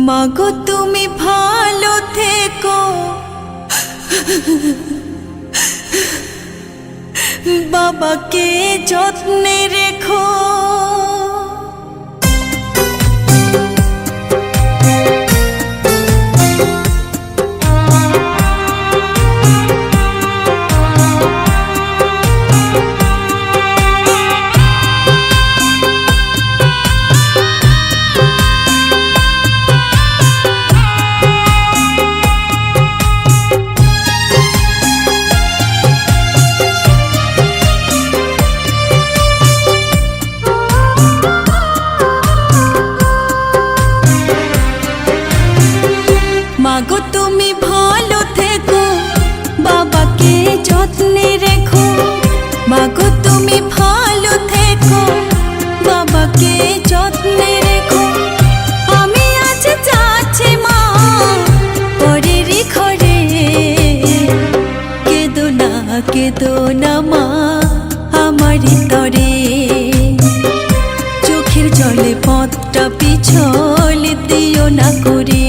মাগো তুমি ভালো থেকো, বাবাকে যত্নে রেখো। মাগো তুমি ভালো থেকো, বাবাকে যত্নে রেখো। মাগো তুমি ভালো থেকো, বাবাকে যত্নে রেখো। আমি আজ যাচ্ছি মা পরের ঘরে, কেঁদো না মা আমারই তরে। চোখের জলে পথটা পিছল দিও না করে।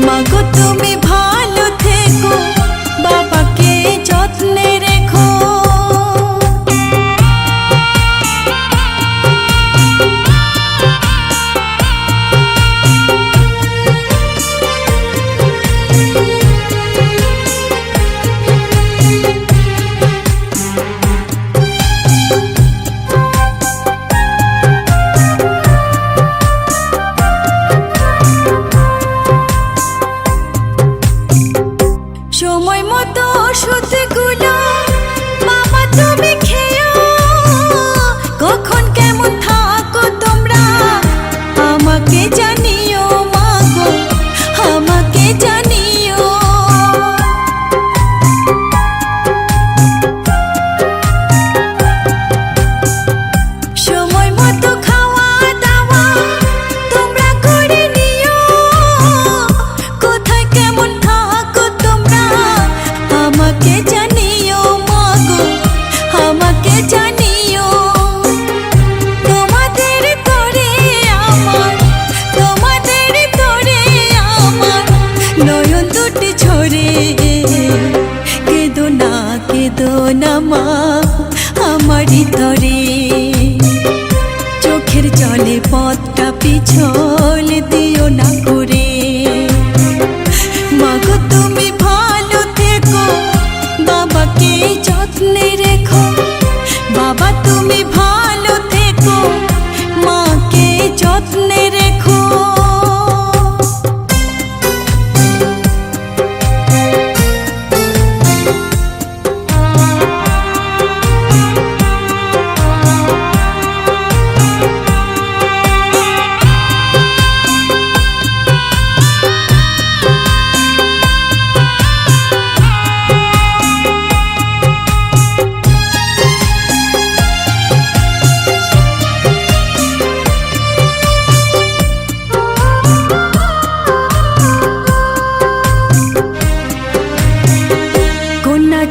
মাগো তুমি ভালো থেকো, বাবাকে যত্নে রেখো। সময় মতো ওষুধগুলো বাবা তুমি খেও। কখন কেমন থাকো তোমরা আমাকে জানিও মাগো, আমাকে জানিও। সময় মতো খাওয়া দাওয়া তোমরা করে নিও। কোথায় কেমন থাকো তোমরা আমাকে জানিও মাগো, আমাকে জানিও। তোমাদের তরে আমার, তোমাদের তরে আমার নয়ন দুটি ঝরে। কেঁদো না মা আমারই তরে। চোখের জলে পথটা পিছল দিও না করে। মাগো তুমি ভালো থেকো, বাবাকে যত্নে রেখো। বাবা তুমি ভালো থেকো, মাকে যত্নে রেখো।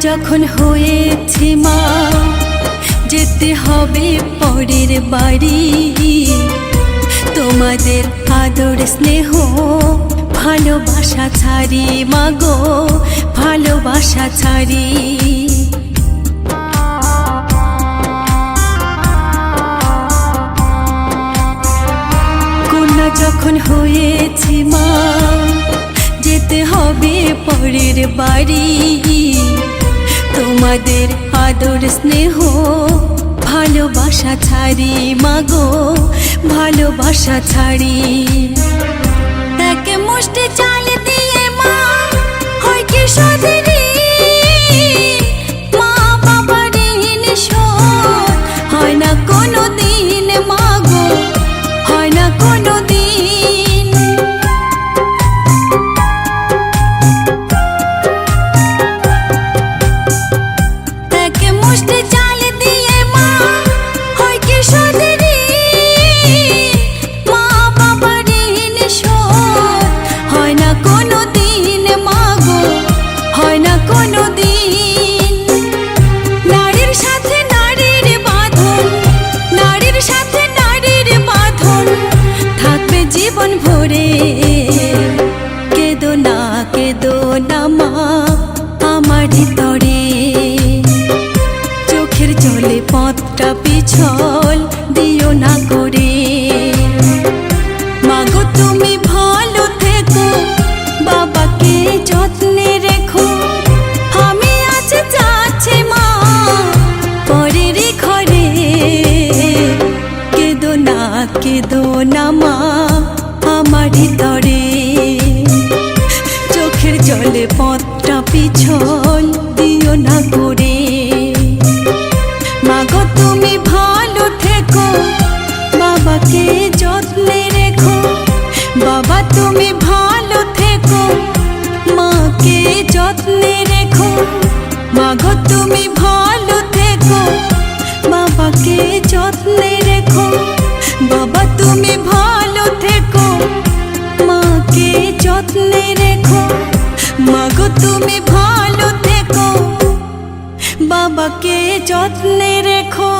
যখন হয়েছে মা যেতে হবে পরের বাড়ি। তোমাদের আদর স্নেহ ভালোবাসা ছাড়ি মাগো, ভালোবাসা ছাড়ি। কন্যা যখন হয়েছে মা যেতে হবে পরের বাড়ি। তোমাদের আদর স্নেহ ভালোবাসা ছাড়ি মাগো, ভালোবাসা ছাড়ি। এক মুষ্টি চাল দিয়ে মা হয় কি সদরি। মা বাবার ঋণ শোধ হয় না কোনো দিন মাগো, হয় না কোনো দিন। চাল দিয়ে মা হয় কি সদরি। মা বাবার ঋণ শোধ হয় না কোনো দিন মাগো, হয় না কোনো দিন। নারীর সাথে নারীর বাঁধন, নারীর সাথে নারীর বাঁধন কেঁদো না মা আমার তরে, চোখের জলে পথটা পিছল দিও না করে। মাগো তুমি ভালো থেকো, বাবাকে যত্নে রেখো। বাবা তুমি ভালো থেকো, মাকে যত্নে রেখো। মাগো তুমি ভালো থেকো, বাবাকে যত্নে রেখো। বাবা তুমি ভালো থেকো, মাকে যত্নে রেখো। মাগো তুমি ভালো থেকো, বাবাকে যত্নে রেখো।